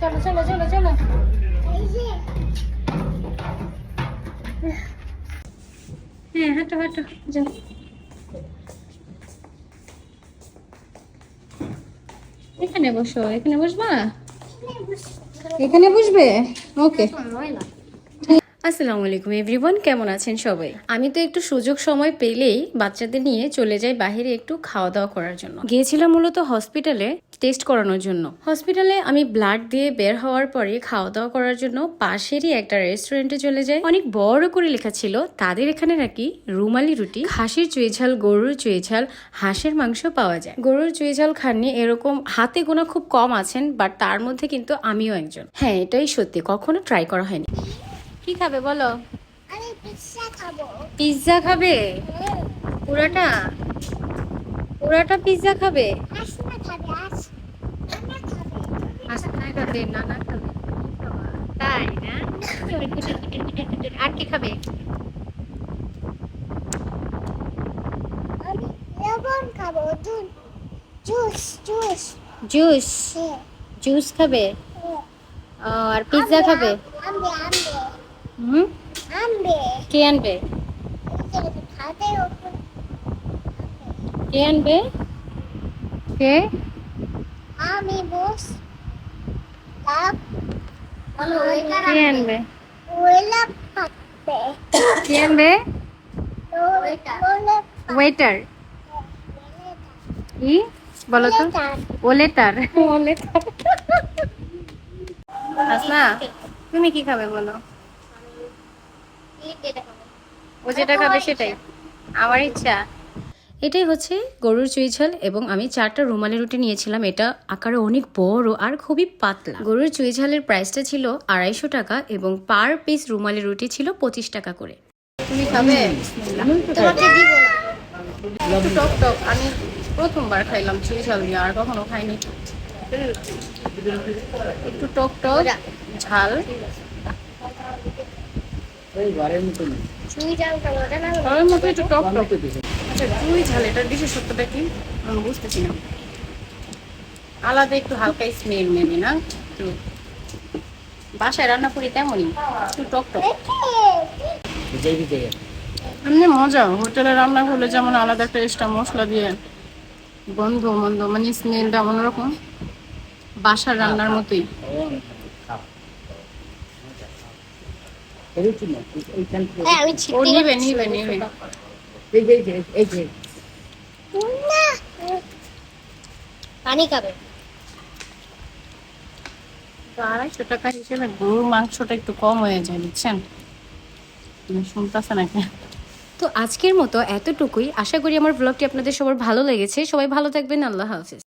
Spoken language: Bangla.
চলো চলো চলো চলো। হ্যাঁ, হাঁটো হাঁটো যাও। এখানে বসো, এখানে বসবা, এখানে বসবে। ওকে। আসসালামু আলাইকুম এভরিওয়ান, কেমন আছেন সবাই? আমি তো একটু সুযোগ সময় পেলেই বাচ্চাদের নিয়ে চলে যাই বাইরে একটু খাওয়া দাওয়া করার জন্য। গিয়েছিলাম মূলত হসপিটালে টেস্ট করানোর জন্য। হসপিটালে আমি ব্লাড দিয়ে বের হওয়ার পরে খাওয়া দাওয়া করার জন্য পাশেরই একটা রেস্টুরেন্টে চলে যাই। অনেক বড় করে লেখা ছিল তাদের এখানে নাকি রুমালি রুটি, খাসির চুই ঝাল, গরুর চুই ঝাল, হাঁসের মাংস পাওয়া যায়। গরুর চুই ঝাল খাননি এরকম হাতে গোনা খুব কম আছেন, বাট তার মধ্যে কিন্তু আমিও একজন। হ্যাঁ, এটাই সত্যি, কখনো ট্রাই করা হয়নি। কি খাবে বলো? আমি পিৎজা খাবো। পিৎজা খাবে? পুরাটা পুরাটা পিৎজা খাবে? আসমা খাবে, নানা খাবে। আসমা খাবে, নানা খাবে, তাই না? আর কি খাবে? আমি লবণ খাবো, জুস জুস। জুস? হ্যাঁ, জুস খাবে? হ্যাঁ। আর পিৎজা খাবে? আমবে আমবে হুম, আমবে। কে আনবে? এই যে খাতে ওপর কে আনবে? কে? আমি বস লাভ কে আনবে? ওইলা পাবে। কে আনবে? ওইলা ওয়েটার? কি বলো তো? ওলেটার? ওলেটার। আসমা, তুমি কি খাবে বলো? ও যেটা খাবে সেটাই আমার ইচ্ছা। এটাই হচ্ছে গরুর চুই ঝাল এবং আমি 4টা রুমালি রুটি নিয়েছিলাম। এটা আকারে অনেক বড় আর খুবই পাতলা। গরুর চুই ঝালের প্রাইসটা ছিল 250 টাকা এবং পার পিস রুমালি রুটি ছিল 25 টাকা করে। তুমি খাবে? তোমাকে দিব না। একটু টক টক, আমি প্রথমবার খাইলাম চুই ঝাল দিয়ে, আর কখনো খাইনি। একটু টক টক ঝাল। চুই জাল খাবো, ওটা না ঘরের মতো একটু টক টক। আচ্ছা, চুই ঝাল এটার বিশেষত্বটা কি আমি বুঝতেছি না। আলাদা একটু হালকা স্মেল মেবি, না? একটু বাসায় রান্না করি তেমনই, একটু টক টক। এমনি মজা, হোটেলে রান্না করলে যেমন আলাদা একটা এক্সট্রা মশলা দিয়ে গন্ধ মন্দ মানে স্মেলটা অন্যরকম, বাসার রান্নার মতোই। হ্যাঁ, আমি ও ছিটতে নিবে নিবে নিবে। না। পানি খাবে। তো 250 টাকা হিসেবে গরুর মাংসটা একটু কম হয়ে যায়, বুঝছেন? শুনতেছে নাকি? তো আজকের মতো এতটুকুই। আশা করি আমার ব্লগটি আপনাদের সবার ভালো লেগেছে। সবাই ভালো থাকবেন। আল্লাহ হাফেজ।